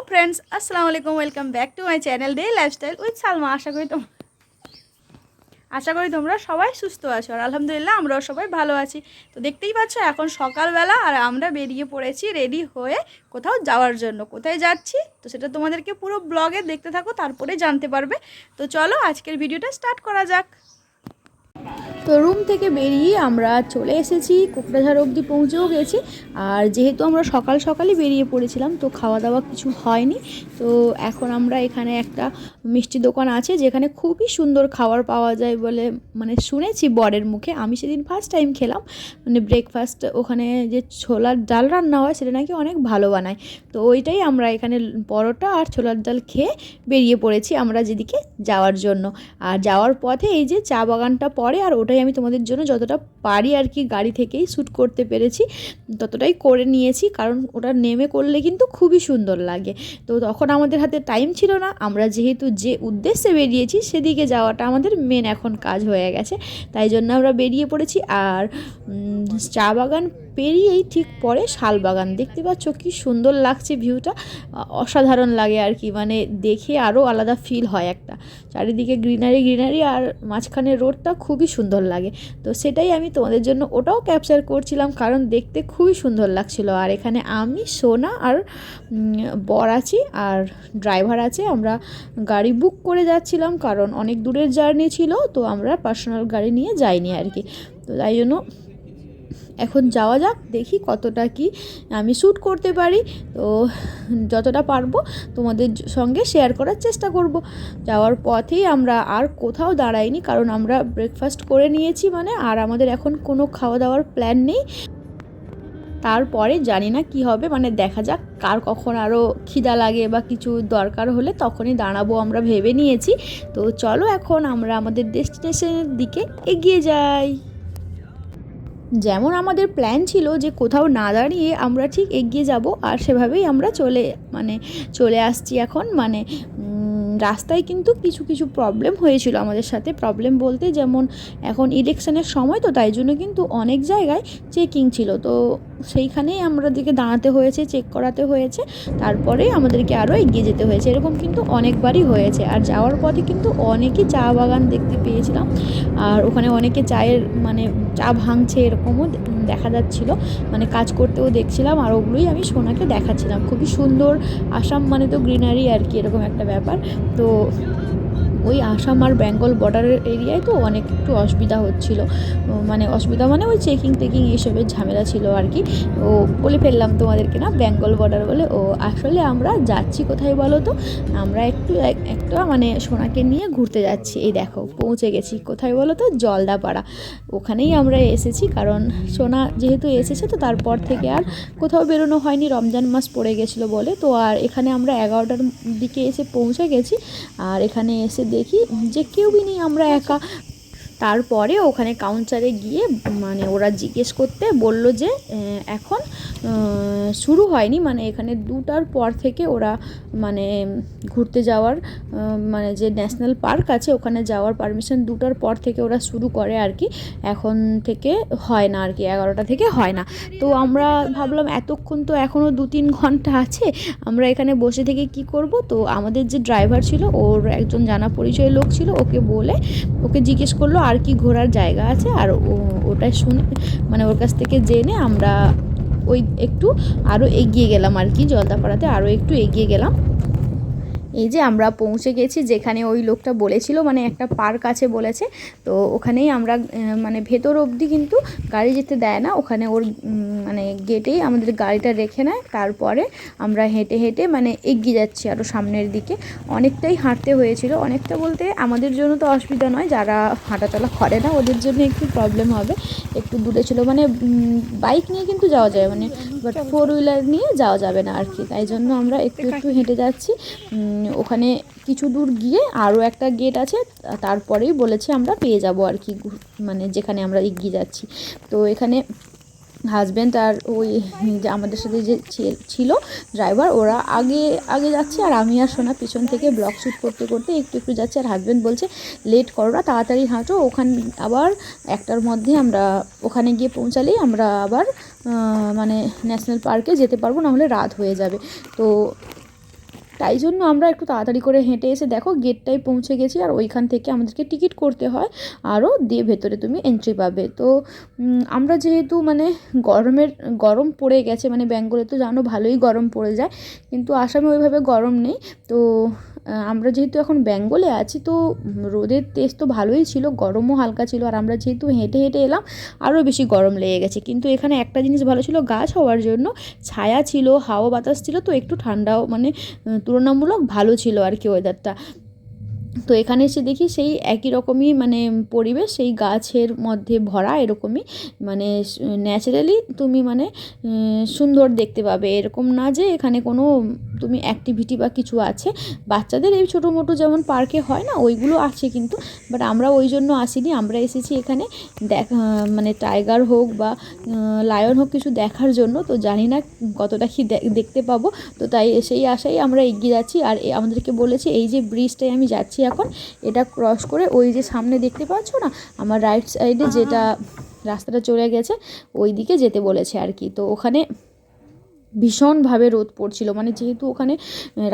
Friends अस्सलाम वालेकुम welcome back to my channel day lifestyle with Salma. आशा करी তোমরা সবাই সুস্থ আছো আর আলহামদুলিল্লাহ আমরাও সবাই ভালো আছি। তো দেখতেই পাচ্ছ এখন সকালবেলা আর আমরা বেরিয়ে পড়েছি রেডি হয়ে কোথাও যাওয়ার জন্য। কোথায় যাচ্ছি তো সেটা তোমাদেরকে পুরো ব্লগে দেখতে থাকো, তারপরে জানতে পারবে। তো চলো আজকের ভিডিওটা স্টার্ট করা যাক। তো রুম থেকে বেরিয়ে আমরা চলে এসেছি, কোকড়াঝাড় অবধি পৌঁছেও গেছি। আর যেহেতু আমরা সকাল সকালই বেরিয়ে পড়েছিলাম তো খাওয়া দাওয়া কিছু হয়নি। তো এখন আমরা এখানে একটা মিষ্টি দোকান আছে যেখানে খুবই সুন্দর খাবার পাওয়া যায় বলে মানে শুনেছি বরের মুখে। আমি সেদিন ফার্স্ট টাইম খেলাম, মানে ব্রেকফাস্ট ওখানে যে ছোলার ডাল রান্না হয় সেটা নাকি অনেক ভালো বানায়। তো ওইটাই আমরা এখানে পরোটা আর ছোলার ডাল খেয়ে বেরিয়ে পড়েছি আমরা যেদিকে যাওয়ার জন্য। আর যাওয়ার পথে এই যে চা বাগানটা পড়ে, আর ওটাই আমি তোমাদের জন্য যতটা পারি আর কি গাড়ি থেকেই শ্যুট করতে পেরেছি ততটাই করে নিয়েছি, কারণ ওটা নেমে করলে কিন্তু খুবই সুন্দর লাগে। তো তখন আমাদের হাতে টাইম ছিল না, আমরা যেহেতু যে উদ্দেশ্যে বেরিয়েছি সেদিকে যাওয়াটা আমাদের মেন এখন কাজ হয়ে গেছে, তাই জন্য আমরা বেরিয়ে পড়েছি। আর চা বাগান পেরিয়েই ঠিক পরে শাল বাগান, দেখতে পাচ্ছ কি সুন্দর লাগছে ভিউটা, অসাধারণ লাগে আর কি, মানে দেখে আরও আলাদা ফিল হয় একটা। চারিদিকে গ্রিনারি গ্রিনারি আর মাঝখানে রোডটা খুবই সুন্দর লাগে। তো সেটাই আমি তোমাদের জন্য ওটাও ক্যাপচার করছিলাম, কারণ দেখতে খুবই সুন্দর লাগছিল। আর এখানে আমি সোনা আর বর আছি আর ড্রাইভার আছে। আমরা গাড়ি বুক করে যাচ্ছিলাম কারণ অনেক দূরের জার্নি ছিল, তো আমরা পার্সোনাল গাড়ি নিয়ে যাইনি আর কি। তো তাই জন্য এখন যাওয়া যাক, দেখি কতটা কি আমি শ্যুট করতে পারি। তো যতটা পারবো তোমাদের সঙ্গে শেয়ার করার চেষ্টা করব। যাওয়ার পথেই আমরা আর কোথাও দাঁড়াইনি, কারণ আমরা ব্রেকফাস্ট করে নিয়েছি মানে, আর আমাদের এখন কোনো খাওয়া দাওয়ার প্ল্যান নেই। তারপরে জানি না কি হবে, মানে দেখা যাক কার কখন আরও খিদা লাগে বা কিছু দরকার হলে তখনই দাঁড়াবো আমরা ভেবে নিয়েছি। তো চলো এখন আমরা আমাদের ডেস্টিনেশনের দিকে এগিয়ে যাই। যেমন আমাদের প্ল্যান ছিল যে কোথাও না দাঁড়িয়ে আমরা ঠিক এগিয়ে যাব, আর সেভাবেই আমরা চলে আসছি এখন। মানে রাস্তায় কিন্তু কিছু কিছু প্রবলেম হয়েছিল আমাদের সাথে। প্রবলেম বলতে যেমন এখন ইলেকশনের সময়, তো তাই জন্য কিন্তু অনেক জায়গায় চেকিং ছিল, তো সেইখানেই আমাদেরকে দাঁড়াতে হয়েছে, চেক করাতে হয়েছে, তারপরে আমাদেরকে আরও এগিয়ে যেতে হয়েছে। এরকম কিন্তু অনেকবারই হয়েছে। আর যাওয়ার পথে কিন্তু অনেকই চা বাগান দেখতে পেয়েছিলাম, আর ওখানে অনেকে চায়ের মানে চা ভাঙছে এরকমও দেখা যাচ্ছিলো, মানে কাজ করতেও দেখছিলাম। আর ওগুলোই আমি সোনাকে দেখাচ্ছিলাম। খুবই সুন্দর, আসাম মানে তো গ্রিনারি আর কি, এরকম একটা ব্যাপার। তো ওই আসাম আর বেঙ্গল বর্ডারের এরিয়ায় তো অনেক একটু অসুবিধা হচ্ছিলো, মানে অসুবিধা মানে ওই চেকিং টেকিং এইসবের ঝামেলা ছিল আর কি। ও বলে ফেললাম তোমাদেরকে না বেঙ্গল বর্ডার বলে। ও আসলে আমরা যাচ্ছি কোথায় বলো তো, আমরা একটু মানে সোনাকে নিয়ে ঘুরতে যাচ্ছি। এই দেখো পৌঁছে গেছি কোথায় বলো তো, জলদাপাড়া। ওখানেই আমরা এসেছি, কারণ সোনা যেহেতু এসেছে তো তারপর থেকে আর কোথাও বেরোনো হয়নি, রমজান মাস পড়ে গেছিলো বলে। তো আর এখানে আমরা 11টার দিকে এসে পৌঁছে গেছি। আর এখানে এসে দেখি যে কেউই নেই, আমরা একা। তারপরে ওখানে কাউন্টারে গিয়ে মানে ওরা জিজ্ঞেস করতে বলল যে এখন শুরু হয়নি, মানে এখানে 2টার পর থেকে ওরা মানে ঘুরতে যাওয়ার মানে যে ন্যাশনাল পার্ক আছে ওখানে যাওয়ার পারমিশন 2টার পর থেকে ওরা শুরু করে আর কি। এখন থেকে হয় না আর কি, 11টা থেকে হয় না। তো আমরা ভাবলাম এতক্ষণ তো এখনও 2-3 ঘন্টা আছে, আমরা এখানে বসে থেকে কি করব। তো আমাদের যে ড্রাইভার ছিল ওর একজন জানা পরিচয় লোক ছিল, ওকে জিজ্ঞেস করলো আর কি ঘোরার জায়গা আছে। আর ওটা শুনে মানে ওর কাছ থেকে জেনে আমরা ওই একটু আরও এগিয়ে গেলাম আর কি, জলদাপাড়াতে আরও একটু এগিয়ে গেলাম। এই যে আমরা পৌঁছে গেছি যেখানে ওই লোকটা বলেছিল, মানে একটা পার্ক আছে বলেছে। তো ওখানেই আমরা মানে ভেতর অবধি কিন্তু গাড়ি যেতে দেয় না, ওখানে ওর মানে গেটেই আমাদের গাড়িটা রেখে নেয়। তারপরে আমরা হেঁটে হেঁটে মানে এগিয়ে যাচ্ছি আরও সামনের দিকে। অনেকটাই হাঁটতে হয়েছিল, অনেকটা বলতে আমাদের জন্য তো অসুবিধা নয়, যারা হাঁটাচলা করে না ওদের জন্য একটু প্রবলেম হবে, একটু দূরে ছিল। মানে বাইক নিয়ে কিন্তু যাওয়া যায়, মানে বাট 4 হুইলার নিয়ে যাওয়া যাবে না আর কি, তাই জন্য আমরা একটু একটু হেঁটে যাচ্ছি। ওখানে কিছু দূর গিয়ে আরও একটা গেট আছে, তারপরেই বলেছে আমরা পেয়ে যাব আর কি, মানে যেখানে আমরা এগিয়ে যাচ্ছি। তো এখানে হাজব্যান্ড আর ওই যে আমাদের সাথে যে ছিল ড্রাইভার, ওরা আগে আগে যাচ্ছে, আর আমি আর সোনা পিছন থেকে ব্লগ শ্যুট করতে করতে একটু একটু যাচ্ছে। আর হাজব্যান্ড বলছে লেট করো না, তাড়াতাড়ি হাঁটো, ওখানে আবার 1টার মধ্যে আমরা ওখানে গিয়ে পৌঁছালেই আমরা আবার মানে ন্যাশনাল পার্কে যেতে পারবো, নাহলে রাত হয়ে যাবে। তো তাই জন্য আমরা একটু তাড়াতাড়ি করে হেঁটে এসে দেখো গেটটায় পৌঁছে গেছি। আর ওইখান থেকে আমাদেরকে টিকিট করতে হয় আরও, দিয়ে ভেতরে তুমি এন্ট্রি পাবে। তো আমরা যেহেতু মানে গরম পড়ে গেছে, মানে বেঙ্গলে তো জানো ভালোই গরম পড়ে যায়, কিন্তু আসামে ওইভাবে গরম নেই। তো আমরা যেহেতু এখন বেঙ্গলে আছি, তো রোদের তেজ তো ভালোই ছিল, গরমও হালকা ছিল। আর আমরা যেহেতু হেঁটে হেঁটে এলাম, আরও বেশি গরম লেগে গেছে। কিন্তু এখানে একটা জিনিস ভালো ছিল, গাছ হওয়ার জন্য ছায়া ছিল, হাওয়া বাতাস ছিল, তো একটু ঠান্ডাও মানে তুলনামূলক ভালো ছিল আর কি ওয়েদারটা। তো এখানে এসে দেখি সেই একই রকমই মানে পরিবেশ, সেই গাছের মধ্যে ভরা এরকমই, মানে ন্যাচারালি তুমি মানে সুন্দর দেখতে পাবে। এরকম না যে এখানে কোনো তুমি অ্যাক্টিভিটি বা কিছু আছে বাচ্চাদের, এই ছোটো মোটো যেমন পার্কে হয় না, ওইগুলো আছে কিন্তু। বাট আমরা ওই জন্য আসিনি, আমরা এসেছি এখানে মানে টাইগার হোক বা লায়ন হোক কিছু দেখার জন্য। তো জানি না কতটা কি দেখতে পাবো, তো তাই সেই আশাই আমরা এগিয়ে যাচ্ছি। আর আমাদেরকে বলেছে এই যে ব্রিজটায় আমি যাচ্ছি এখন, এটা ক্রস করে ওই যে সামনে দেখতে পাচ্ছ না আমার রাইট সাইডে যেটা রাস্তাটা চলে গেছে, ওই দিকে যেতে বলেছে আর কি। তো ওখানে ভীষণভাবে রোদ পড়ছিল, মানে যেহেতু ওখানে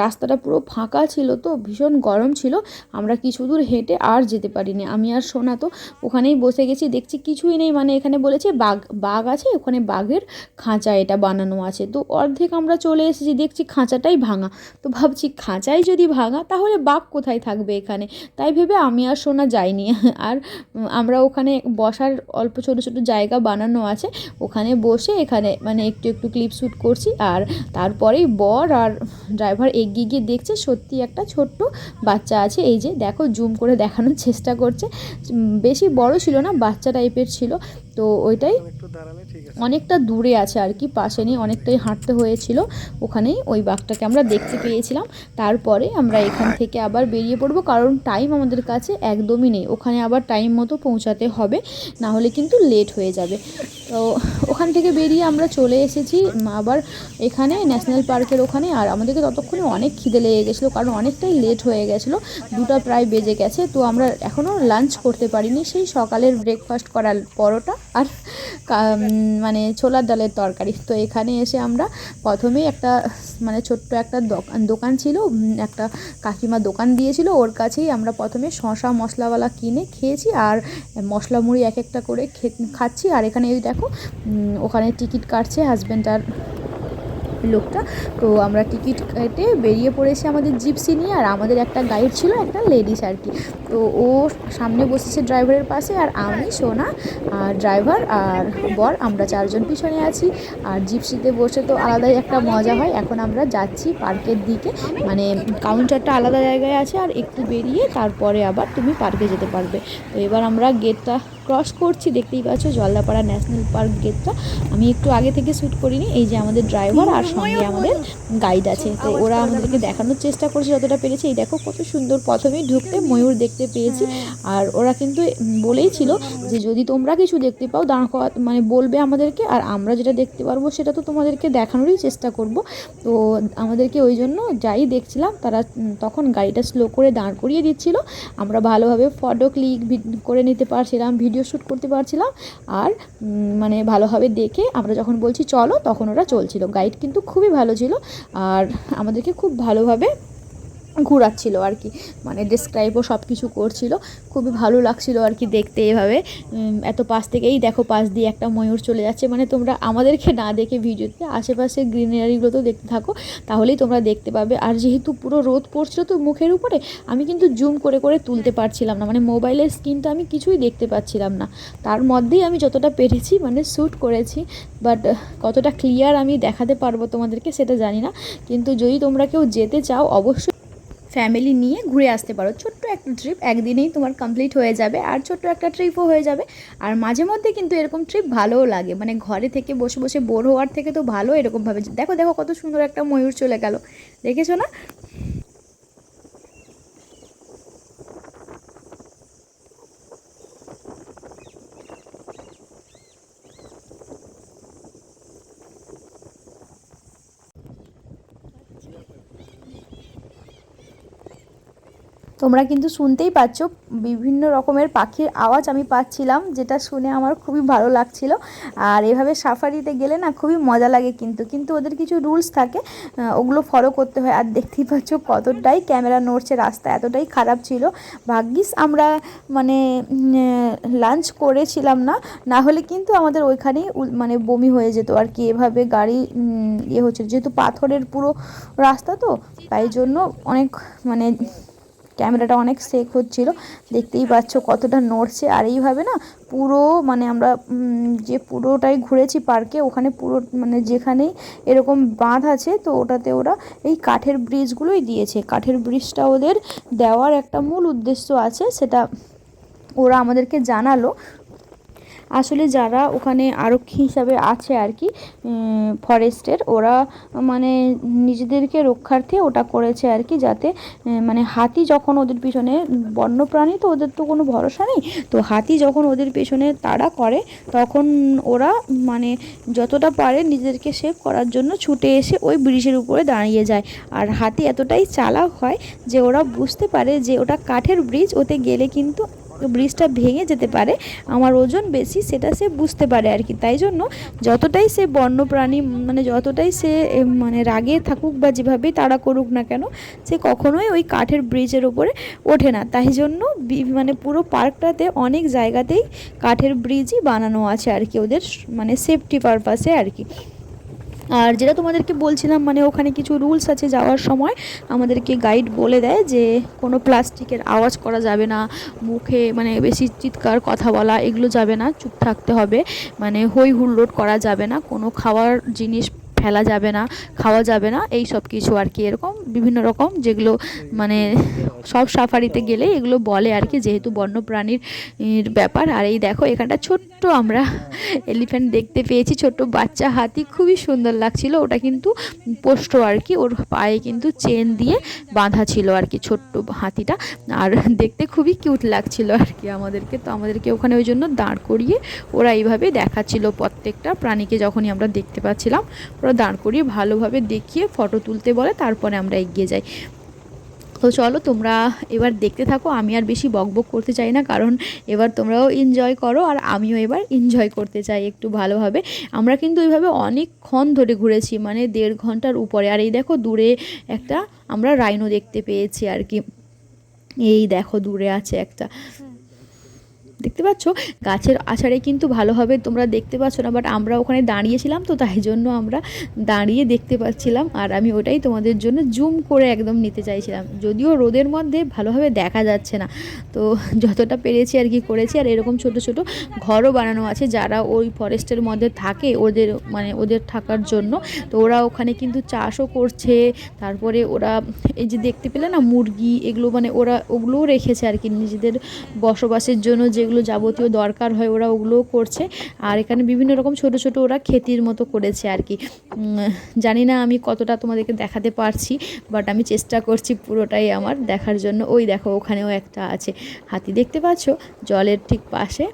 রাস্তাটা পুরো ফাঁকা ছিল, তো ভীষণ গরম ছিল। আমরা কিছু দূর হেঁটে আর যেতে পারিনি, আমি আর সোনা তো ওখানেই বসে গেছি, দেখছি কিছুই নেই। মানে এখানে বলেছে বাঘ আছে, ওখানে বাঘের খাঁচা এটা বানানো আছে। তো অর্ধেক আমরা চলে এসেছি, দেখছি খাঁচাটাই ভাঙা। তো ভাবছি খাঁচাই যদি ভাঙা, তাহলে বাঘ কোথায় থাকবে এখানে, তাই ভেবে আমি আর সোনা যাইনি। আর আমরা ওখানে বসার অল্প ছোটো ছোটো জায়গা বানানো আছে, ওখানে বসে এখানে মানে একটু একটু ক্লিপ শ্যুট করছি। আর তারপরেই বর আর ড্রাইভার এগিয়ে গিয়ে দেখছে সত্যি একটা ছোট্ট বাচ্চা আছে। এই যে দেখো, জুম করে দেখানোর চেষ্টা করছে, বেশি বড় ছিল না, বাচ্চা টাইপের ছিল। তো ওইটাই অনেকটা দূরে আছে আর কি, পাশে নেই, অনেকটাই হাঁটতে হয়েছিল। ওখানেই ওই বাঘটাকে আমরা দেখতে পেয়েছিলাম। তারপরে আমরা এখান থেকে আবার বেরিয়ে পড়বো, কারণ টাইম আমাদের কাছে একদমই নেই, ওখানে আবার টাইম মতো পৌঁছাতে হবে, না হলে কিন্তু লেট হয়ে যাবে। তো ওখান থেকে বেরিয়ে আমরা চলে এসেছি আবার এখানে ন্যাশনাল পার্কের ওখানে। আর আমাদেরকে ততক্ষণে অনেক খিদে লেগে গেছিলো, কারণ অনেকটাই লেট হয়ে গেছিলো, 2টা প্রায় বেজে গেছে। তো আমরা এখনও লাঞ্চ করতে পারিনি, সেই সকালের ব্রেকফাস্ট করার পরোটা আর মানে ছোলার ডালের তরকারি। তো এখানে এসে আমরা প্রথমেই একটা মানে ছোট্ট একটা দোকান ছিল, একটা কাকিমা দোকান দিয়েছিল, ওর কাছেই আমরা প্রথমে শসা মশলাওয়ালা কিনে খেয়েছি, আর মশলা মুড়ি এক একটা করে খাচ্ছি। আর এখানে এই দেখো, ওখানে টিকিট কাটছে হাজব্যান্ড আর লোকটা। তো আমরা টিকিট কেটে বেরিয়ে পড়েছি আমাদের জিপসি নিয়ে। আর আমাদের একটা গাইড ছিল, একটা লেডিস আর কি। তো ও সামনে বসেছে ড্রাইভারের পাশে, আর আমি, সোনা, আর ড্রাইভার আর বর, আমরা 4 জন পিছনে আছি। আর জিপসিতে বসে তো আলাদাই একটা মজা হয়। এখন আমরা যাচ্ছি পার্কের দিকে, মানে কাউন্টারটা আলাদা জায়গায় আছে, আর একটু বেরিয়ে তারপরে আবার তুমি পার্কে যেতে পারবে। তো এবার আমরা গেটটা ক্রস করছি, দেখতেই পাচ্ছ জলদাপাড়া ন্যাশনাল পার্ক গেটটা। আমি একটু আগে থেকে শ্যুট করিনি, এই যে আমাদের ড্রাইভার আর সঙ্গে আমাদের গাইড আছে, তো ওরা আমাদেরকে দেখানোর চেষ্টা করছে যতটা পেরেছে। এই দেখো কত সুন্দর, প্রথমেই ঢুকতে ময়ূর দেখতে পেয়েছি। আর ওরা কিন্তু বলেই ছিল যে যদি তোমরা কিছু দেখতে পাও মানে বলবে আমাদেরকে, আর আমরা যেটা দেখতে পারবো সেটা তো তোমাদেরকে দেখানোরই চেষ্টা করব। তো আমাদেরকে ওই জন্য যাই দেখছিলাম, তারা তখন গাড়িটা স্লো করে দাঁড় করিয়ে দিচ্ছিল, আমরা ভালোভাবে ফটো ক্লিক করে নিতে পারছিলাম, ভিডিও শ্যুট করতে পারছিলাম। আর মানে ভালোভাবে দেখে আমরা যখন বলছি চলো, তখন ওরা চলছিল। গাইড কিন্তু খুবই ভালো ছিল, আর আমাদেরকে খুব ভালোভাবে ঘোরাচ্ছিল আর কি, মানে ডেসক্রাইবও সব কিছু করছিল। খুবই ভালো লাগছিল আর কি দেখতে এভাবে। এত পাশ থেকেই দেখো, পাশ দিয়ে একটা ময়ূর চলে যাচ্ছে, মানে তোমরা আমাদেরকে না দেখে ভিডিওতে আশেপাশে গ্রিনারিগুলো তো দেখতে থাকো, তাহলেই তোমরা দেখতে পাবে। আর যেহেতু পুরো রোদ পড়ছিল তো মুখের উপরে, আমি কিন্তু জুম করে করে তুলতে পারছিলাম না, মানে মোবাইলের স্ক্রিনটা আমি কিছুই দেখতে পাচ্ছিলাম না। তার মধ্যেই আমি যতটা পেরেছি মানে শ্যুট করেছি, বাট কতটা ক্লিয়ার আমি দেখাতে পারবো তোমাদেরকে সেটা জানি না। কিন্তু যদি তোমরা কেউ যেতে চাও, অবশ্যই ফ্যামিলি নিয়ে ঘুরে আসতে পারো। ছোট্ট একটা ট্রিপ একদিনেই তোমার কমপ্লিট হয়ে যাবে, আর ছোট্ট একটা ট্রিপও হয়ে যাবে। আর মাঝে মধ্যে কিন্তু এরকম ট্রিপ ভালোও লাগে, মানে ঘরে থেকে বসে বসে বোর হওয়ার থেকে তো ভালো এরকমভাবে। দেখো দেখো কত সুন্দর একটা ময়ূর চলে গেল, দেখেছো না? তোমরা কিন্তু শুনতেই পাচ্ছ বিভিন্ন রকমের পাখির আওয়াজ আমি পাচ্ছিলাম, যেটা শুনে আমার খুবই ভালো লাগছিল। আর এভাবে সাফারিতে গেলে না খুবই মজা লাগে, কিন্তু ওদের কিছু রুলস থাকে, ওগুলো ফলো করতে হয়। আর দেখতেই পাচ্ছ কতটাই ক্যামেরা নড়ছে, রাস্তা এতটাই খারাপ ছিল। ভাগ্যিস আমরা মানে লাঞ্চ করেছিলাম না, না হলে কিন্তু আমাদের ওইখানেই মানে বমি হয়ে যেত আর কি। এভাবে গাড়ি ইয়ে হচ্ছিল, যেহেতু পাথরের পুরো রাস্তা, তো তাই জন্য অনেক মানে ক্যামেরাটা অনেক শেক হচ্ছিল। দেখতেই পাচ্ছ কতটা নড়ছে। আর এইভাবে না পুরো মানে আমরা যে পুরোটাই ঘুরেছি পার্কে, ওখানে পুরো মানে যেখানেই এরকম বাঁধ আছে, তো ওটাতে ওরা এই কাঠের ব্রিজগুলোই দিয়েছে। কাঠের ব্রিজটা ওদের দেওয়ার একটা মূল উদ্দেশ্য আছে, সেটা ওরা আমাদেরকে জানালো। আসলে যারা ওখানে আরক্ষী হিসাবে আছে আর কি, ফরেস্টের, ওরা মানে নিজেদেরকে রক্ষার্থে ওটা করেছে আর কি, যাতে মানে হাতি যখন ওদের পিছনে, বন্যপ্রাণী তো ওদের তো কোনো ভরসা নেই, তো হাতি যখন ওদের পেছনে তাড়া করে, তখন ওরা মানে যতটা পারে নিজেদেরকে সেভ করার জন্য ছুটে এসে ওই ব্রিজের উপরে দাঁড়িয়ে যায়। আর হাতি এতটাই চালাক হয় যে ওরা বুঝতে পারে যে ওটা কাঠের ব্রিজ, ওতে গেলে কিন্তু ব্রিজটা ভেঙে যেতে পারে, আমার ওজন বেশি, সেটা সে বুঝতে পারে আর কি। তাই জন্য যতটাই সে বন্যপ্রাণী মানে যতটাই সে মানে রাগে থাকুক বা যেভাবেই তাড়া করুক না কেন, সে কখনোই ওই কাঠের ব্রিজের ওপরে ওঠে না। তাই জন্য মানে পুরো পার্কটাতে অনেক জায়গাতেই কাঠের ব্রিজই বানানো আছে আর কি, ওদের মানে সেফটি পারপাসে আর কি। আর যেটা তোমাদেরকে বলছিলাম, মানে ওখানে কিছু রুলস আছে, যাওয়ার সময় আমাদেরকে গাইড বলে দেয় যে কোনো প্লাস্টিকের আওয়াজ করা যাবে না, মুখে মানে বেশি চিৎকার কথা বলা এগুলো যাবে না, চুপ থাকতে হবে, মানে হই হুল্লোড় করা যাবে না, কোনো খাওয়ার জিনিস ফেলা যাবে না, খাওয়া যাবে না, এই সব কিছু আর কি। এরকম বিভিন্ন রকম যেগুলো মানে সব সাফারিতে গেলে এগুলো বলে আর কি, যেহেতু বন্যপ্রাণীর ব্যাপার। আর এই দেখো এখানটা ছোট্ট আমরা এলিফ্যান্ট দেখতে পেয়েছি, ছোট্ট বাচ্চা হাতি, খুবই সুন্দর লাগছিল। ওটা কিন্তু পোষ্য আর কি, ওর পায়ে কিন্তু চেন দিয়ে বাঁধা ছিল আর কি ছোট্ট হাতিটা, আর দেখতে খুবই কিউট লাগছিল আর কি আমাদেরকে। তো আমাদেরকে ওখানে ওই জন্য দাঁড় করিয়ে ওরা এইভাবে দেখাচ্ছিল প্রত্যেকটা প্রাণীকে, যখনই আমরা দেখতে পাচ্ছিলাম ওরা দাঁড় করিয়ে ভালোভাবে দেখিয়ে ফটো তুলতে বলে, তারপরে আমরা এগিয়ে যাই। তো চলো তোমরা এবার দেখতে থাকো, আমি আর বেশি বকবক করতে চাই না, কারণ এবার তোমরাও এনজয় করো আর আমিও এবার এনজয় করতে চাই একটু ভালোভাবে। আমরা কিন্তু এইভাবে অনেকক্ষণ ধরে ঘুরেছি, মানে 1.5 ঘন্টার উপরে। আর এই দেখো দূরে একটা আমরা রাইনো দেখতে পেয়েছি আর কি, এই দেখো দূরে আছে একটা, দেখতে পাচ্ছ গাছের আছাড়ে কিন্তু ভালোভাবে তোমরা দেখতে পাচ্ছ না, বাট আমরা ওখানে দাঁড়িয়েছিলাম, তো তাই জন্য আমরা দাঁড়িয়ে দেখতে পাচ্ছিলাম। আর আমি ওটাই তোমাদের জন্য জুম করে একদম নিতে চাইছিলাম, যদিও রোদের মধ্যে ভালোভাবে দেখা যাচ্ছে না, তো যতটা পেরেছি আর কি করেছি। আর এরকম ছোট ছোট ঘরও বানানো আছে, যারা ওই ফরেস্টের মধ্যে থাকে ওদের মানে ওদের থাকার জন্য, তো ওরা ওখানে কিন্তু চাষও করছে। তারপরে ওরা এই যে দেখতে পেলে না মুরগি, এগুলো মানে ওরা ওগুলোও রেখেছে আর কি নিজেদের বসবাসের জন্য, যেগুলো যাবতীয় দরকার হয় ওরা ওগুলোও করছে। আর এখানে বিভিন্ন রকম ছোট ছোট ওরা ক্ষেতির মতো করেছে আর কি। জানি না আমি কতটা তোমাদেরকে দেখাতে পারছি, বাট আমি চেষ্টা করছি পুরোটাই আমার দেখার জন্য। ওই দেখো ওখানেও একটা আছে হাতি, দেখতে পাচ্ছ জলের ঠিক পাশে।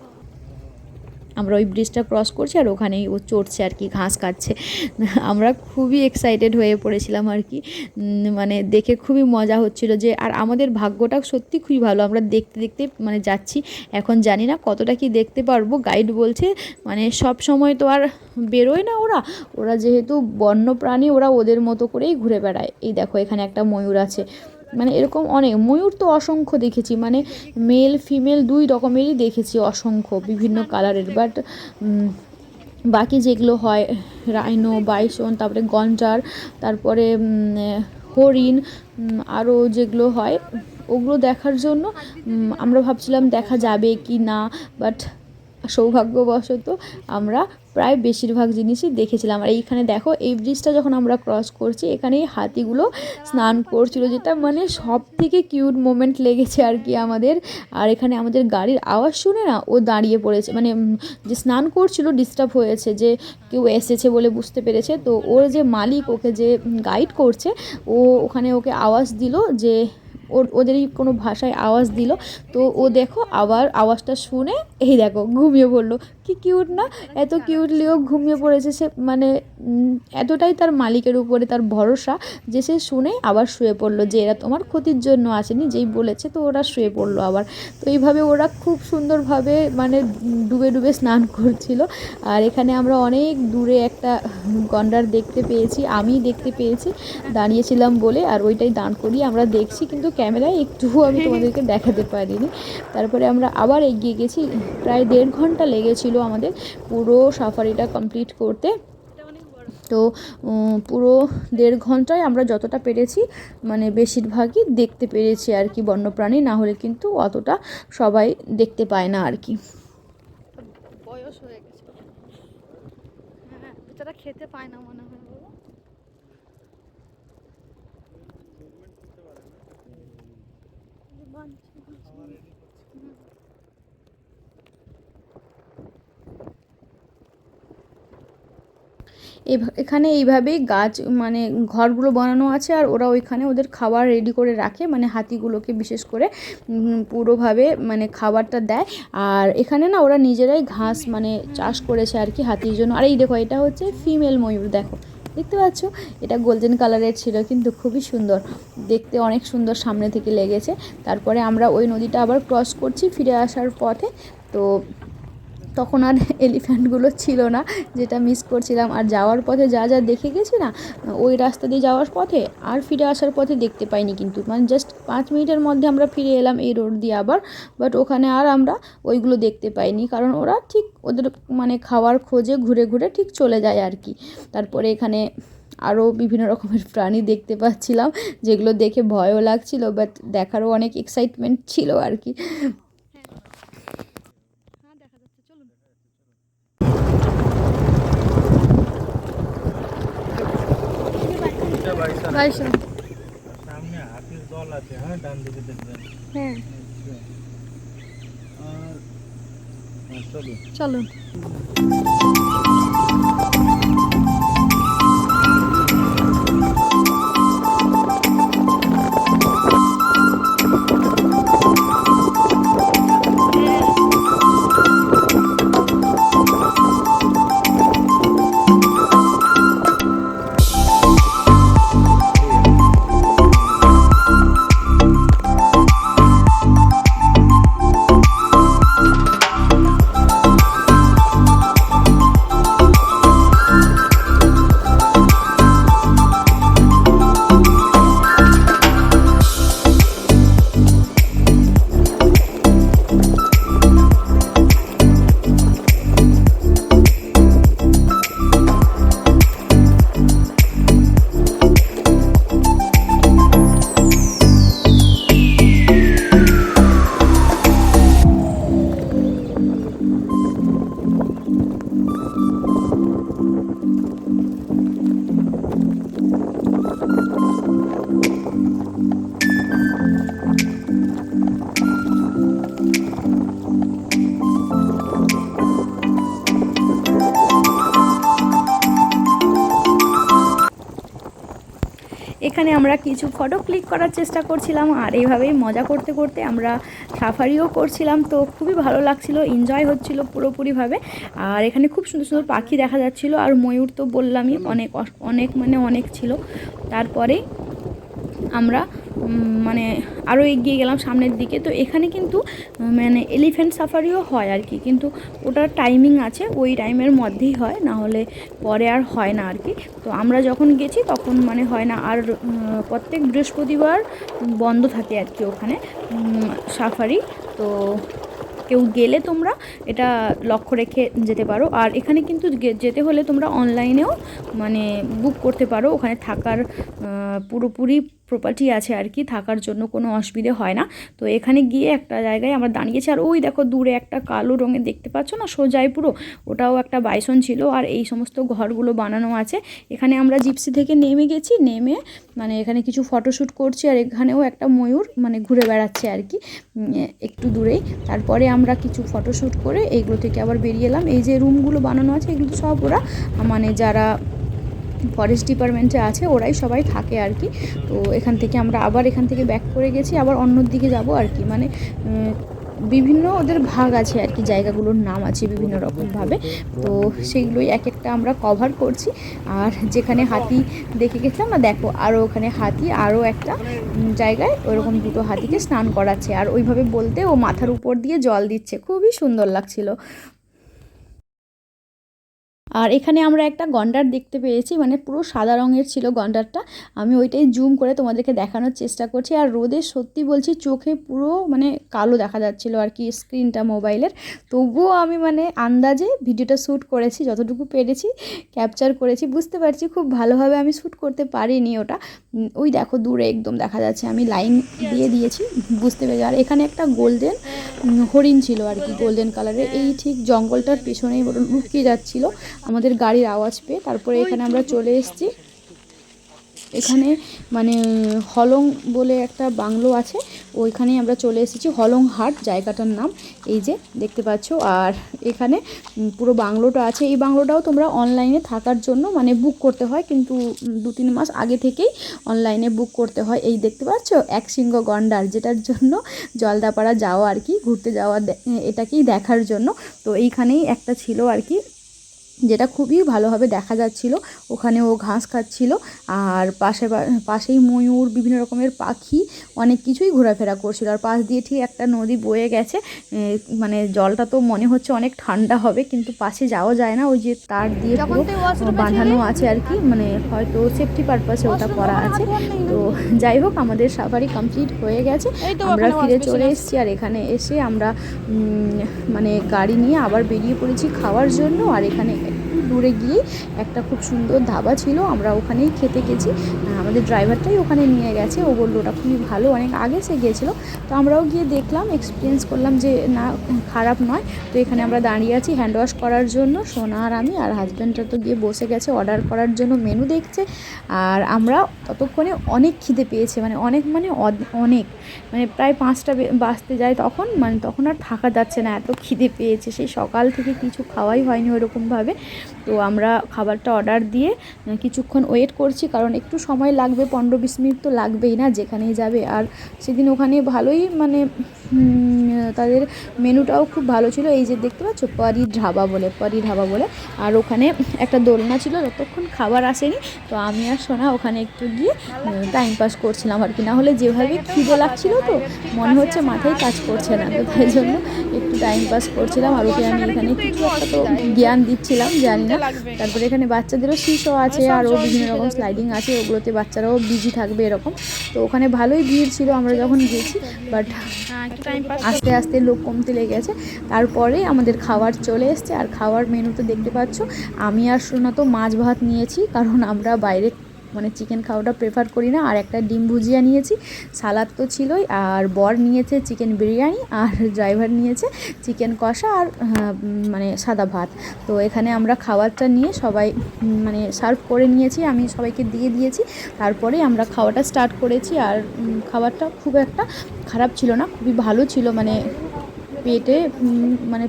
আমরা ওই ব্রিজটা ক্রস করছি আর ওখানেই ও চড়ছে আর কি, ঘাস খাচ্ছে। আমরা খুবই এক্সাইটেড হয়ে পড়েছিলাম আর কি, মানে দেখে খুবই মজা হচ্ছিল যে। আর আমাদের ভাগ্যটা সত্যি খুবই ভালো, আমরা দেখতে দেখতে মানে যাচ্ছি। এখন জানি না কতটা কি দেখতে পারবো, গাইড বলছে মানে সব সময় তো আর বেরোয় না ওরা, ওরা যেহেতু বন্যপ্রাণী ওরা ওদের মতো করেই ঘুরে বেড়ায়। এই দেখো এখানে একটা ময়ূর আছে, মানে এরকম অনেক ময়ূর তো অসংখ্য দেখেছি, মানে মেল ফিমেল 2 রকমেরই দেখেছি, অসংখ্য বিভিন্ন কালারের। বাট বাকি যেগুলো হয় রাইনো, বাইসন, তারপরে গন্ডার, তারপরে হরিণ, আরও যেগুলো হয় ওগুলো দেখার জন্য আমরা ভাবছিলাম দেখা যাবে কি না, বাট সৌভাগ্যবশত আমরা প্রায় বেশিরভাগ জিনিসই দেখেছিলাম। আর এইখানে দেখো এই ব্রিজটা যখন আমরা ক্রস করছি, এখানে হাতিগুলো স্নান করছিল, যেটা মানে সব থেকে কিউট মোমেন্ট লেগেছে আর কি আমাদের। আর এখানে আমাদের গাড়ির আওয়াজ শুনে না ও দাঁড়িয়ে পড়েছে, মানে যে স্নান করছিল ডিস্টার্ব হয়েছে, যে কেউ এসেছে বলে বুঝতে পেরেছে, তো ওর যে মালিক ওকে যে গাইড করছে, ও ওখানে ওকে আওয়াজ দিল যে ওদেরই কোনো ভাষায় আওয়াজ দিল। তো ও দেখো আবার আওয়াজটা শুনে এই দেখো ঘুমিয়ে পড়লো। কি কিউট না, এত কিউটলি ও ঘুমিয়ে পড়েছে। সে মানে এতটাই তার মালিকের উপরে তার ভরসা যে সে শুনে আবার শুয়ে পড়লো, যে এরা তোমার ক্ষতির জন্য আসেনি, যেই বলেছে তো ওরা শুয়ে পড়লো আবার। তো এইভাবে ওরা খুব সুন্দরভাবে মানে ডুবে ডুবে স্নান করছিল। আর এখানে আমরা অনেক দূরে একটা গন্ডার দেখতে পেয়েছি, আমি দেখতে পেয়েছি, দাঁড়িয়েছিলাম বলে, আর ওইটাই দাঁড় করিয়ে আমরা দেখছি, কিন্তু ক্যামেরায় একটুও আমি তোমাদেরকে দেখাতে পারিনি। তারপরে আমরা আবার এগিয়ে গেছি, প্রায় 1.5 ঘন্টা লেগেছিল আমাদের পুরো সাফারিটা কমপ্লিট করতে। তো পুরো 1.5 ঘন্টায় আমরা যতটা পেরেছি মানে বেশিরভাগই দেখতে পেরেছি আর কি বন্যপ্রাণী, না হলে কিন্তু অতটা সবাই দেখতে পায় না আর কি। বয়স হয়ে গেছে, হ্যাঁ বেচারা খেতে পায় না মনে হয়। এখানে এইভাবেই গাছ মানে ঘরগুলো বানানো আছে, আর ওরা ওইখানে ওদের খাবার রেডি করে রাখে, মানে হাতিগুলোকে বিশেষ করে পুরোভাবে মানে খাবারটা দেয়। আর এখানে না ওরা নিজেরাই ঘাস মানে চাষ করেছে আর কি হাতির জন্য। আর এই দেখো এটা হচ্ছে ফিমেল ময়ূর, দেখো দেখতে পাচ্ছ, এটা গোল্ডেন কালারের ছিল কিন্তু খুবই সুন্দর দেখতে, অনেক সুন্দর সামনে থেকে লেগেছে। তারপরে আমরা ওই নদীটা আবার ক্রস করছি ফিরে আসার পথে। তো তখন আর এলিফ্যান্টগুলো ছিল না, যেটা মিস করছিলাম। আর যাওয়ার পথে যা যা দেখে গেছি না, ওই রাস্তা দিয়ে যাওয়ার পথে আর ফিরে আসার পথে দেখতে পাইনি, কিন্তু মানে জাস্ট 5 মিনিটের মধ্যে আমরা ফিরে এলাম এই রোড দিয়ে আবার। বাট ওখানে আর আমরা ওইগুলো দেখতে পাইনি, কারণ ওরা ঠিক ওদের মানে খাওয়ার খোঁজে ঘুরে ঘুরে ঠিক চলে যায় আর কি। তারপরে এখানে আরও বিভিন্ন রকমের প্রাণী দেখতে পাচ্ছিলাম, যেগুলো দেখে ভয়ও লাগছিল, বাট দেখারও অনেক এক্সাইটমেন্ট ছিল আর কি। সামনে হাতির দল আছে, হ্যাঁ ডান দিকে দেখবেন। হ্যাঁ চলো চলো। এখানে আমরা কিছু ফটো ক্লিক করার চেষ্টা করছিলাম, আর এইভাবেই মজা করতে করতে আমরা সাফারিও করছিলাম। তো খুবই ভালো লাগছিল, এনজয় হচ্ছিল পুরোপুরিভাবে। আর এখানে খুব সুন্দর সুন্দর পাখি দেখা যাচ্ছিল, আর ময়ূর তো বললামই অনেক অনেক মানে অনেক ছিল। তারপরে আমরা মানে আরও এগিয়ে গেলাম সামনের দিকে। তো এখানে কিন্তু মানে এলিফ্যান্ট সাফারিও হয় আর কি, কিন্তু ওটার টাইমিং আছে, ওই টাইমের মধ্যেই হয়, না হলে পরে আর হয় না আর কি। তো আমরা যখন গেছি তখন মানে হয় না। আর প্রত্যেক বৃহস্পতিবার বন্ধ থাকে আর কি ওখানে সাফারি। তো কেউ গেলে তোমরা এটা লক্ষ্য রেখে যেতে পারো। আর এখানে কিন্তু যেতে হলে তোমরা অনলাইনেও মানে বুক করতে পারো, ওখানে থাকার পুরোপুরি প্রপার্টি আছে আর কি, থাকার জন্য কোনো অসুবিধে হয় না। তো এখানে গিয়ে একটা জায়গায় আমরা দাঁড়িয়েছি, আর ওই দেখো দূরে একটা কালো রঙের দেখতে পাচ্ছ না সোজাই পুরো, ওটাও একটা বাইসন ছিল। আর এই সমস্ত ঘরগুলো বানানো আছে। এখানে আমরা জিপসি থেকে নেমে গেছি, নেমে মানে এখানে কিছু ফটোশ্যুট করছি, আর এখানেও একটা ময়ূর মানে ঘুরে বেড়াচ্ছে আর কি একটু দূরেই। তারপরে আমরা কিছু ফটোশ্যুট করে এইগুলো থেকে আবার বেরিয়ে এলাম। এই যে রুমগুলো বানানো আছে এগুলো সব ওরা মানে যারা ফরেস্ট ডিপার্টমেন্টে আছে, ওরাই সবাই থাকে আর কি। তো এখান থেকে আমরা আবার এখান থেকে ব্যাক করে গেছি, আবার অন্য দিকে যাব আর কি। মানে বিভিন্ন ওদের ভাগ আছে আর কি, জায়গাগুলোর নাম আছে বিভিন্ন রকমভাবে। তো সেইগুলোই এক একটা আমরা কভার করছি। আর যেখানে হাতি দেখে গেছিলাম না, দেখো আরও ওখানে হাতি, আরও একটা জায়গায় ওইরকম দুটো হাতিকে স্নান করাচ্ছে, আর ওইভাবে বলতে ও মাথার উপর দিয়ে জল দিচ্ছে, খুবই সুন্দর লাগছিল। আর এখানে আমরা একটা গন্ডার দেখতে পেয়েছি, মানে পুরো সাদা রঙের ছিল গন্ডারটা। আমি ওইটাই জুম করে তোমাদেরকে দেখানোর চেষ্টা করছি। আর রোদে সত্যি বলছি চোখে পুরো মানে কালো দেখা যাচ্ছিলো আর কি স্ক্রিনটা মোবাইলের। তবুও আমি মানে আন্দাজে ভিডিওটা শ্যুট করেছি, যতটুকু পেরেছি ক্যাপচার করেছি। বুঝতে পারছি খুব ভালোভাবে আমি শ্যুট করতে পারিনি ওটা। ওই দেখো দূরে একদম দেখা যাচ্ছে, আমি লাইন দিয়ে দিয়েছি বুঝতে পেরেছি। আর এখানে একটা গোল্ডেন হরিণ ছিল আর কি, গোল্ডেন কালারের। এই ঠিক জঙ্গলটার পেছনেই লুকিয়ে যাচ্ছিলো আমাদের গাড়ির আওয়াজ পেয়ে। তারপরে এখানে আমরা চলে এসেছি। এখানে মানে হলং বলে একটা বাংলো আছে, ওইখানেই আমরা চলে এসেছি। হলং হাট জায়গাটার নাম, এই যে দেখতে পাচ্ছ। আর এখানে পুরো বাংলোটা আছে। এই বাংলোটাও তোমরা অনলাইনে থাকার জন্য মানে বুক করতে হয়, কিন্তু 2-3 মাস আগে থেকেই অনলাইনে বুক করতে হয়। এই দেখতে পাচ্ছ একশৃঙ্গ গন্ডার, যেটার জন্য জলদাপাড়া যাওয়া আর কি, ঘুরতে যাওয়া, এটাকেই দেখার জন্য। তো এইখানেই একটা ছিল আর কি, যেটা খুবই ভালোভাবে দেখা যাচ্ছিল। ওখানে ও ঘাস খাচ্ছিল, আর পাশেই ময়ূর, বিভিন্ন রকমের পাখি, অনেক কিছুই ঘোরাফেরা করছিল। আর পাশ দিয়ে ঠিক একটা নদী বয়ে গেছে, মানে জলটা তো মনে হচ্ছে অনেক ঠান্ডা হবে, কিন্তু পাশে যাওয়া যায় না, ওই যে তার দিয়ে পুরো বাঁধানো আছে আর কি, মানে হয়তো সেফটি পারপাসে ওটা করা আছে। তো যাই হোক, আমাদের সাফারি কমপ্লিট হয়ে গেছে, আমরা ফিরে চলে এসেছি। আর এখানে এসে আমরা মানে গাড়ি নিয়ে আবার বেরিয়ে পড়েছি খাওয়ার জন্য। আর এখানে দূরে গিয়ে একটা খুব সুন্দর ধাবা ছিল, আমরা ওখানেই খেতে গেছি। আমাদের ড্রাইভারটাই ওখানে নিয়ে গেছে, ও বললো ওটা খুবই ভালো, অনেক আগে সে গিয়েছিলো। তো আমরাও গিয়ে দেখলাম, এক্সপিরিয়েন্স করলাম যে না খারাপ নয়। তো এখানে আমরা দাঁড়িয়ে আছি হ্যান্ড ওয়াশ করার জন্য, সোনা আর আমি। আর হাজব্যান্ডটা তো গিয়ে বসে গেছে অর্ডার করার জন্য, মেনু দেখছে। আর আমরা ততক্ষণে অনেক খিদে পেয়েছে, মানে অনেক মানে প্রায় 5টা বাজতে যায় তখন, মানে তখন আর থাকা যাচ্ছে না, এত খিদে পেয়েছে। সেই সকাল থেকে কিছু খাওয়াই হয়নি ওরকমভাবে। তো আমরা খাবারটা অর্ডার দিয়ে কিছুক্ষণ ওয়েট করছি, কারণ একটু সময় লাগবে, 15-20 মিনিট তো লাগবেই না যেখানেই যাবে। আর সেদিন ওখানে ভালোই মানে তাদের মেনুটাও খুব ভালো ছিল। এই যে দেখতে পাচ্ছ পরি ধাবা বলে। আর ওখানে একটা দোলনা ছিল, যতক্ষণ খাবার আসেনি। তো আমি আর সোনা ওখানে একটু গিয়ে টাইম পাস করছিলাম আর কি। না হলে যেভাবে খিদে লাগছিল তো মনে হচ্ছে মাথায় কাজ করছে না, তো তাই জন্য একটু টাইম পাস করছিলাম। আর ওকে আমি এখানে কিছু একটা তো জ্ঞান দিচ্ছিলাম, জানি না। তারপরে এখানে বাচ্চাদেরও শিশও আছে, আরও বিভিন্ন রকম স্লাইডিং আছে, ওগুলোতে বাচ্চারাও বিজি থাকবে এরকম। তো ওখানে ভালোই ভিড় ছিল আমরা যখন গেছি, বাট আস্তে আস্তে লোক কমতে লেগেছে। তারপরে আমাদের খাবার চলে এসছে। আর খাওয়ার মেনুতে দেখতে পাচ্ছ, আমি আর সোনা তো মাছ ভাত নিয়েছি, কারণ আমরা বাইরে মানে চিকেন খাওয়াটা প্রেফার করি না। আর একটা ডিম ভুজিয়া নিয়েছি, সালাদ তো ছিলই। আর বর নিয়েছে চিকেন বিরিয়ানি, আর ড্রাইভার নিয়েছে চিকেন কষা আর মানে সাদা ভাত। তো এখানে আমরা খাবারটা নিয়ে সবাই মানে সার্ভ করে নিয়েছি, আমি সবাইকে দিয়ে দিয়েছি। তারপরে আমরা খাওয়াটা স্টার্ট করেছি। আর খাবারটা খুব একটা খারাপ ছিল না, খুবই ভালো ছিল, মানে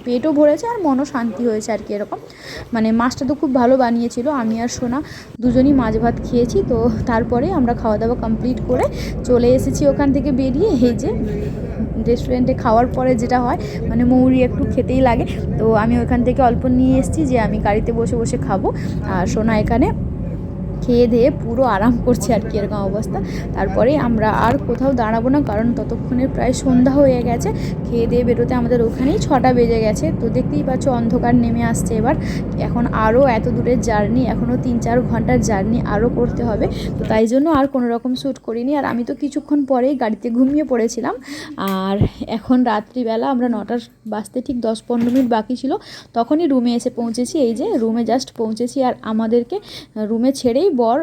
পেটও ভরেছে আর মনও শান্তি হয়েছে আর কি এরকম। মানে মাছটা তো খুব ভালো বানিয়েছিল। আমি আর সোনা দুজনই মাছ ভাত খেয়েছি। তো তারপরে আমরা খাওয়া দাওয়া কমপ্লিট করে চলে এসেছি ওখান থেকে বেরিয়ে। এই যে রেস্টুরেন্টে খাওয়ার পরে যেটা হয়, মানে মৌরি একটু খেতেই লাগে। তো আমি ওখান থেকে অল্প নিয়ে এসেছি, যে আমি গাড়িতে বসে বসে খাবো। আর সোনা এখানে খেয়ে দিয়ে পুরো আরাম করছে আর কি, এরকম অবস্থা। তারপরে আমরা আর কোথাও দাঁড়াবো না, কারণ ততক্ষণে প্রায় সন্ধ্যা হয়ে গেছে। খেয়ে দিয়ে বেরোতে আমাদের ওখানেই 6টা বেজে গেছে। তো দেখতেই পাচ্ছ অন্ধকার নেমে আসছে এবার। এখন আরও এত দূরের জার্নি, এখনও 3-4 ঘন্টার জার্নি আরও করতে হবে। তো তাই জন্য আর কোনো রকম শ্যুট করিনি। আর আমি তো কিছুক্ষণ পরেই গাড়িতে ঘুমিয়ে পড়েছিলাম। আর এখন রাত্রিবেলা আমরা 9টা বাজতে ঠিক 10-15 মিনিট বাকি ছিল, তখনই রুমে এসে পৌঁছেছি। এই যে রুমে জাস্ট পৌঁছেছি। আর আমাদেরকে রুমে ছেড়েই বর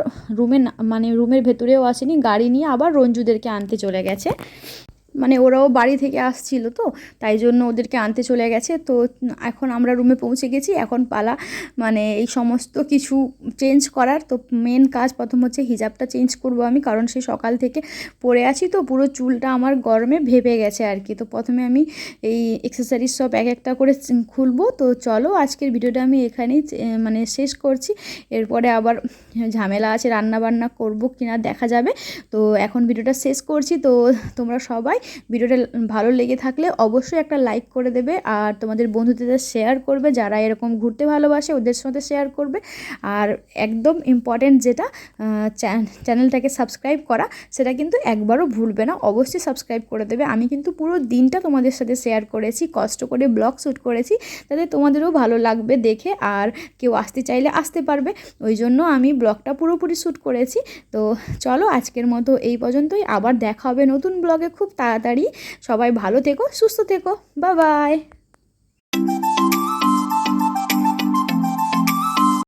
রুমের ভেতরেও আসেনি, গাড়ি নিয়ে আবার রঞ্জুদেরকে আনতে চলে গেছে। মানে ওরাও বাড়ি থেকে আসছিল তো তাই জন্য ওদেরকে আনতে চলে গেছে। তো এখন আমরা রুমে পৌঁছে গেছি, এখন পালা মানে এই সমস্ত কিছু চেঞ্জ করার। তো মেন কাজ প্রথম হচ্ছে হিজাবটা চেঞ্জ করব আমি, কারণ সেই সকাল থেকে পরে আছি তো পুরো চুলটা আমার গরমে ভেপে গেছে আর কি। তো প্রথমে আমি এই এক্সেসরিজ সব এক একটা করে খুলবো। তো চলো আজকের ভিডিওটা আমি এখানেই মানে শেষ করছি, এরপরে আবার ঝামেলা আছে, রান্না বান্না করব কিনা দেখা যাবে। তো এখন ভিডিওটা শেষ করছি। তো তোমরা সবাই ভিডিওটা ভালো লেগে থাকলে অবশ্যই একটা লাইক করে দেবে, আর তোমাদের বন্ধুদের শেয়ার করবে, যারা এরকম ঘুরতে ভালোবাসে ওদের সাথে শেয়ার করবে। আর একদম ইম্পর্টেন্ট যেটা, চ্যানেলটাকে সাবস্ক্রাইব করা, সেটা কিন্তু একবারও ভুলবে না, অবশ্যই সাবস্ক্রাইব করে দেবে। আমি কিন্তু পুরো দিনটা তোমাদের সাথে শেয়ার করেছি, কষ্ট করে ব্লগ শ্যুট করেছি, তাতে তোমাদেরও ভালো লাগবে দেখে, আর কেউ আসতে চাইলে আসতে পারবে, ওই জন্য আমি ব্লগটা পুরোপুরি শ্যুট করেছি। তো চলো আজকের মতো এই পর্যন্তই, আবার দেখা হবে নতুন ব্লগে খুব তাড়াতাড়ি। সবাই ভালো থেকো, সুস্থ থেকো, বাই বাই।